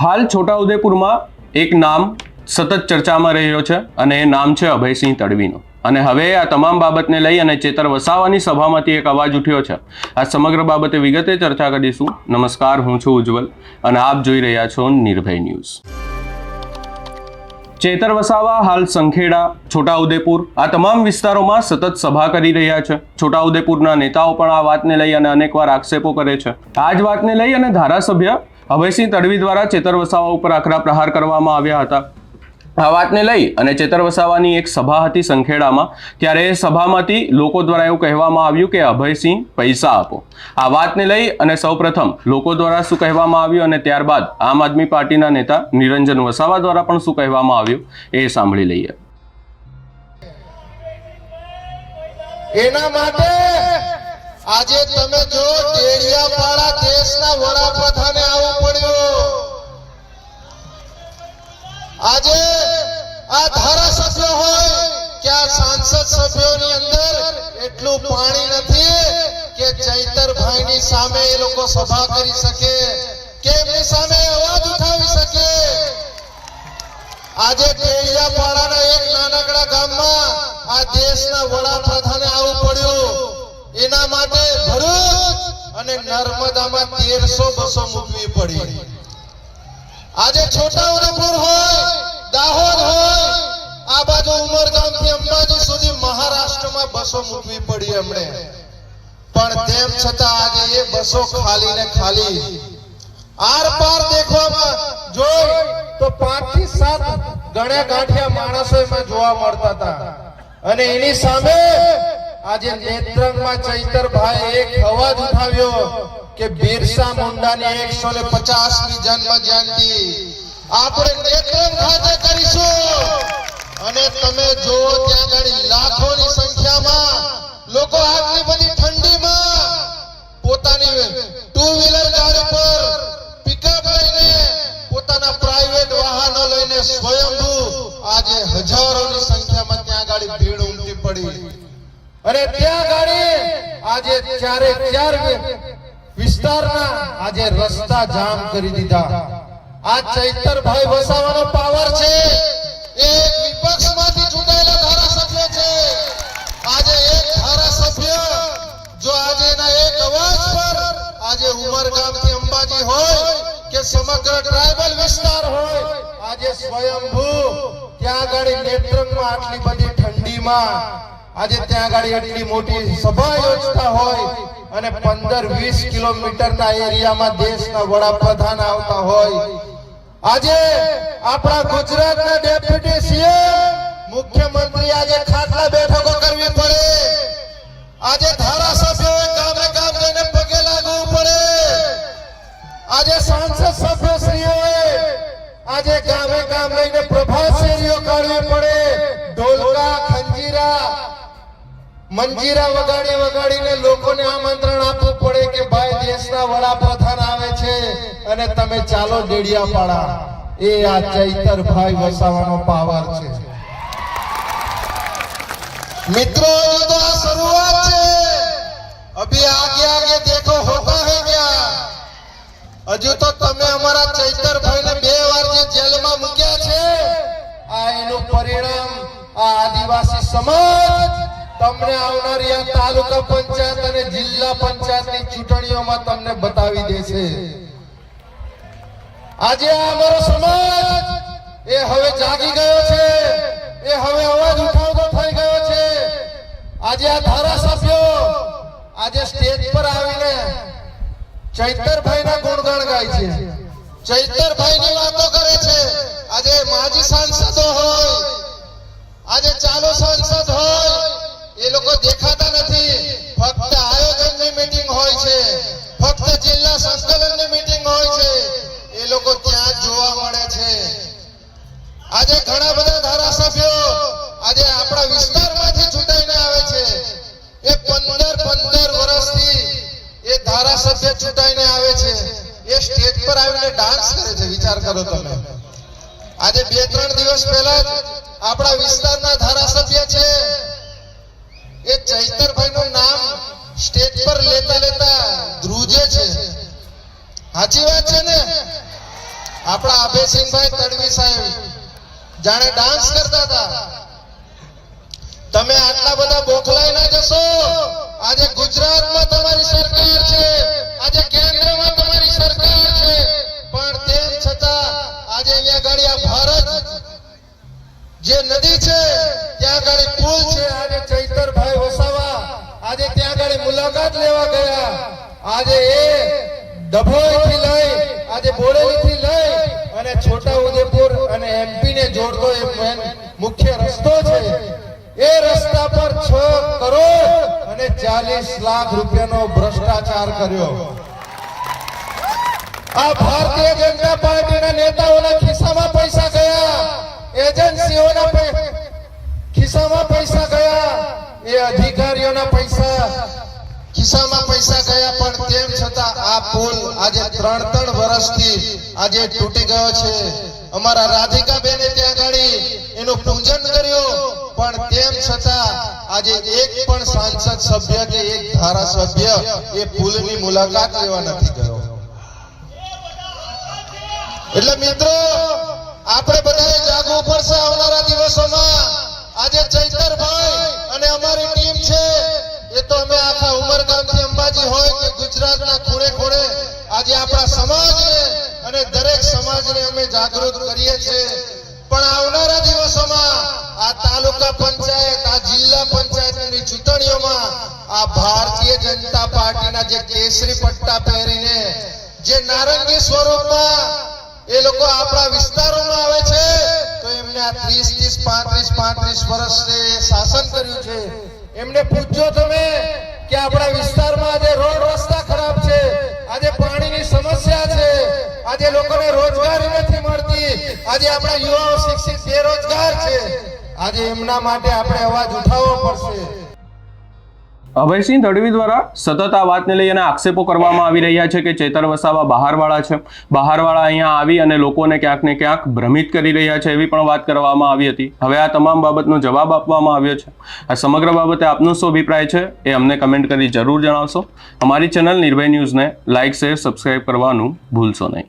હાલ છોટાઉદેપુરમાં એક નામ સતત ચર્ચામાં રહ્યો છે અને એ નામ છે અભયસિંહ તડવીનો. અને હવે આ તમામ બાબતને લઈ અને ચેતર વસાવાની સભામાંથી એક અવાજ ઉઠ્યો છે. આ સમગ્ર બાબતે વિગતે ચર્ચા કરીશું. નમસ્કાર, હું છું ઉજ્જવલ અને આપ જોઈ રહ્યા છો નિર્ભય ન્યૂઝ. ચેતર વસાવા હાલ સંખેડા, છોટાઉદેપુર આ તમામ વિસ્તારોમાં સતત સભા કરી રહ્યા છે. છોટાઉદેપુરના નેતાઓ પણ આ વાતને લઈ અને અનેકવાર આક્ષેપો કરે છે. આ જ વાતને લઈ અને ધારાસભ્ય અભયસિંહ તડવી દ્વારા ચેતર વસાવા ઉપર આકરા પ્રહાર કરવામાં આવ્યા હતા. આ વાતને લઈ અને ચેતર વસાવાની એક સભા હતી સંખેડામાં. ત્યારે એ સભામાંથી લોકો દ્વારા એવું કહેવામાં આવ્યું કે અભયસિંહ પૈસા આપો. આ વાતને લઈ અને સૌપ્રથમ લોકો દ્વારા શું કહેવામાં આવ્યું અને ત્યારબાદ આમ આદમી પાર્ટીના નેતા નિરંજન વસાવા દ્વારા પણ શું કહેવામાં આવ્યું એ સાંભળી લઈએ. એના માટે આજે તમે જો ડેડિયાપાડા દેશના વડાપ્રધાને આવવું પડ્યું. આજે આ ધારાસભ્ય હોય કે આ સાંસદ સભ્યોની અંદર એટલું પાણી નથી કે ચૈતરભાઈની સામે એ લોકો સભા કરી શકે, કે એમની સામે અવાજ ઉઠાવી શકે. આજે ડેડિયાપાડાના એક નાનકડા ગામમાં આ દેશના વડાપ્રધાને આવવું પડ્યું. એના માટે ભરૂચ અને નર્મદામાં 1300 બસો મૂકવી પડી. આજે છોટાઉદેપુર હોય, દાહોદ હોય, આ બાજુ ઉમરગામથી અંબાજી સુધી મહારાષ્ટ્રમાં બસો મૂકવી પડી એમણે. પણ તેમ છતાં આજે એ બસો ખાલી ને ખાલી આર પાર દેખવામાં જોઈ તો 5 થી 7 ગણ્યા ગાંઠિયા માણસો એમાં જોવા મળતા હતા. અને એની સામે આજે નેત્રંગમાં ચૈતરભાઈ એક અવાજ ઉઠાવ્યો કે બિરસા મુંડાની 150મી જન્મ જયંતિ આપણે નેત્રંગ ખાતે કરીશું. અને તમે જો ત્યાં આગળ લાખોની સંખ્યામાં લોકો આટલી બધી ઠંડીમાં પોતાની 2 વ્હીલર ગાડી પર પિકઅપ લઈને, પોતાના પ્રાઇવેટ વાહનો લઈને સ્વયંભૂ આજે હજારોની સંખ્યામાં ત્યાં આગળ ભીડ ઉમટી પડી. અને ત્યાં ગાડી આજે ચાર વિસ્તારના આજે રસ્તા જામ કરી દીધા. આ ચૈતરભાઈ વસાવાનો પાવર છે. એક વિપક્ષમાંથી ચૂંટાયેલા ધારાસભ્ય છે. આજે એક ધારાસભ્ય જો આજે એના એક અવાજ પર આજે ઉમરગામથી અંબાજી હોય કે સમગ્ર ટ્રાઇબલ વિસ્તાર હોય, આજે સ્વયંભૂ ત્યાં આગળ નેત્રંગમાં આટલી બધી ઠંડીમાં આજે ત્યાં આગળ એટલી મોટી સભા યોજતા હોય અને 15-20 કિલોમીટરના એરિયામાં દેશના વડાપ્રધાન આવતા હોય. આજે આપણા ગુજરાતના ડેપ્યુટી સીએમ, મુખ્યમંત્રી આજે ખાટલા બેઠકો કરવી પડે. આજે ધારાસભ્યોએ ગામે ગામ જઈને પગે લાગવું પડે. આજે સાંસદ સભ્યશ્રીઓએ આજે ગામે ગામ લઈને પ્રભાત ફેરીઓ કાઢવી પડે. ઢોલકા, ખંજીરા, મંજીરા વગાડીને લોકોને આમંત્રણ આપવું પડે કે ભાઈ દેશના વડાપ્રધાન આવે છે અને તમે ચાલો ડેડિયાપાડા. એ આ ચૈતરભાઈ વસાવાનો પાવર છે. મિત્રો, તો આ શરૂઆત છે. અભી આગે આગે દેખો હોતા હૈ ક્યા. હજુ તો તમે અમારા ચૈતરભાઈને 2 વાર જે જેલમાં મૂક્યા છે, આ એનું પરિણામ આ આદિવાસી સમાજ તમને આવનારી આ તાલુકા પંચાયત અને જિલ્લા પંચાયતની ચૂંટણીઓમાં તમને બતાવી દેશે. આજે અમારો સમાજ એ હવે જાગી ગયો છે. એ હવે અવાજ ઉઠાવતો થઈ ગયો છે. આજે આ ધારાસભ્યો આજે સ્ટેજ પર આવીને ચૈતરભાઈના ગુણગાન ગાય છે, ચૈતરભાઈની વાતો કરે છે. આજે માજી સાંસદો હોય, આજે ચાલુ સાંસદ હોય, એ લોકો દેખાતા નથી. ફક્ત આયોજનની મીટિંગ હોય છે, ફક્ત જિલ્લા સંકલનની મીટિંગ હોય છે, એ લોકો ત્યાં જોવા મળે છે. આજે ઘણા બધા ધારાસભ્યો આજે આપણા વિસ્તારમાંથી ચૂંટાઈને આવે છે. એ 15 વર્ષથી એ ધારાસભ્ય ચૂંટાઈને આવે છે. એ સ્ટેજ પર આવીને ડાન્સ કરે છે. વિચાર કરો તમે. આજે 2-3 દિવસ પહેલા જ આપણા વિસ્તારના ધારાસભ્ય છે એ ચૈતરભાઈનું નામ સ્ટેજ પર લેતા ધ્રુજે છે. સાચી વાત છે ને? આપણા અભયસિંહભાઈ તડવી સાહેબ જાણે ડાન્સ કરતા હતા. તમે આટલા બધા બોખલાઈ ના જશો. આજે ગુજરાતમાં તમારી સરકાર છે, આજે કેન્દ્રમાં તમારી સરકાર છે, પણ તેમ છતાં આજે અહીંયા ગાડી આ ભારત જે નદી છે ત્યાં ગાડી પુલ છે. આજે ચૈતરભાઈ વસાવા આજે ત્યાં ગાડી મુલાકાત લેવા ગયા. આજે એ ડભોઈથી લઈ આજે બોડેલીથી લઈ અને છોટાઉદેપુર અને એમપી ને જોડતો એ મુખ્ય રસ્તો છે. એ રસ્તા પર 6 કરોડ અને 40 લાખ રૂપિયાનો ભ્રષ્ટાચાર કર્યો. આ ભારતીય જનતા પાર્ટીના નેતાઓના ખિસ્સામાં પૈસા ગયા, એજન્સીઓના ખિસ્સામાં પૈસા ગયા, એ અધિકારીઓના ખિસ્સામાં પૈસા ગયા. પણ તેમ છતાં આ પુલ આજે 3 વર્ષથી આજે તૂટી ગયો છે. અમારા રાધિકાબેને ત્યાં ગાડી એનું પૂજન કર્યું, પણ તેમ છતાં આજે એક પણ સાંસદ સભ્ય કે એક ધારાસભ્ય એ પુલની મુલાકાત લેવા નથી ગયો. એટલે મિત્રો આપણે બધાએ જાગવું પડશે આવનારા દિવસોમાં. આજે ચૈતરભાઈ અને અમારી ટીમ છે એ તો અમે આખા ઉમરગામથી અંબાજી હોય કે ગુજરાતના ખૂણે ખૂણે આજે આપણા સમાજને અને દરેક સમાજને અમે જાગૃત કરીએ છીએ. પણ આવનારા દિવસોમાં આ તાલુકા પંચાયત, આ જિલ્લા પંચાયતની ચૂંટણીઓમાં આ ભારતીય જનતા પાર્ટીના જે કેસરી પટ્ટા પહેરીને જે નારંગી સ્વરૂપમાં એ લોકો આપણા વિસ્તારોમાં આવે છે, તો એમને આ 30, 35 વર્ષથી શાસન કર્યું છે. એમને પૂછજો તમે કે આપણા વિસ્તારમાં આજે રોડ રસ્તા ખરાબ છે, આજે પાણીની સમસ્યા છે, આજે લોકોને રોજગારી નથી મળતી, આજે આપણા યુવાઓ શિક્ષિત બેરોજગાર છે. આજે એમના માટે આપણે અવાજ ઉઠાવવો પડશે. અભયસિંહ તડવી દ્વારા સતત આ વાતને લઈ અને આક્ષેપો કરવામાં આવી રહ્યા છે કે ચેતર વસાવા બહારવાળા છે, બહારવાળા અહીંયા આવી અને લોકોને ક્યાંક ને ક્યાંક ભ્રમિત કરી રહ્યા છે, એવી પણ વાત કરવામાં આવી હતી. હવે આ તમામ બાબતનો જવાબ આપવામાં આવ્યો છે. આ સમગ્ર બાબતે આપનો શું અભિપ્રાય છે એ અમને કમેન્ટ કરી જરૂર જણાવશો. અમારી ચેનલ નિર્ભય ન્યૂઝને લાઇક, શેર, સબસ્ક્રાઇબ કરવાનું ભૂલશો નહીં.